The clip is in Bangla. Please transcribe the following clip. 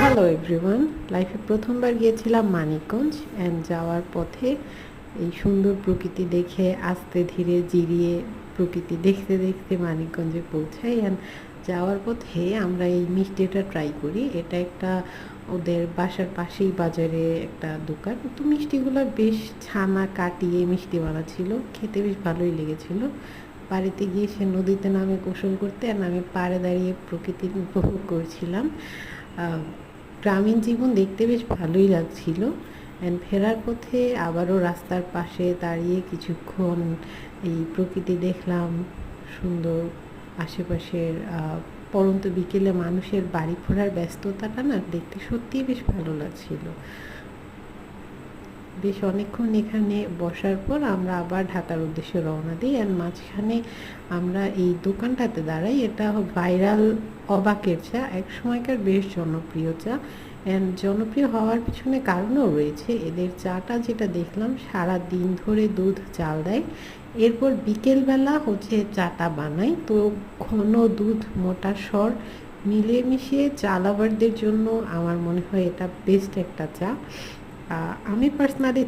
হ্যালো এভরিওয়ান, লাইফে প্রথমবার গিয়েছিলাম মানিকগঞ্জ অ্যান্ড যাওয়ার পথে এই সুন্দর প্রকৃতি দেখে আস্তে ধীরে জিরিয়ে প্রকৃতি দেখতে দেখতে মানিকগঞ্জে পৌঁছাই। অ্যান্ড যাওয়ার পথে আমরা এই মিষ্টিটা ট্রাই করি। এটা একটা ওদের বাসার পাশেই বাজারে একটা দোকান, তো মিষ্টিগুলো বেশ ছানা কাটিয়ে মিষ্টি বানাচ্ছিল, খেতে বেশ ভালোই লেগেছিল। বাড়িতে গিয়ে সে নদীতে নামে গোসল করতে আর আমি পাড়ে দাঁড়িয়ে প্রকৃতি উপভোগ করছিলাম। গ্রামীণ জীবন দেখতে বেশ ভালোই লাগছিল। অ্যান্ড ফেরার পথে আবারও রাস্তার পাশে দাঁড়িয়ে কিছুক্ষণ এই প্রকৃতি দেখলাম। সুন্দর আশেপাশের পরন্ত বিকেলে মানুষের বাড়ি ঘোরার ব্যস্ততাটা না দেখতে সত্যিই বেশ ভালো লাগছিল। বেশ অনেকক্ষণ এখানে বসার পর আমরা আবার ঢাকার উদ্দেশ্যে রওনা দিই। অ্যান্ড মাঝখানে আমরা এই দোকানটাতে দাঁড়াই। এটা ভাইরাল অবাকের চা, এক সময়কার বেশ জনপ্রিয় চা। অ্যান্ড জনপ্রিয় হওয়ার পিছনে কারণও রয়েছে। এদের চাটা যেটা দেখলাম, সারা দিন ধরে দুধ চাল দেয়, এরপর বিকেলবেলা চাটা বানায়। তো ঘন দুধ মোটা স্বর মিলিয়ে মিশিয়ে চা লাভারদের জন্য আমার মনে হয় এটা বেস্ট একটা চা। আমি পার্সোনালি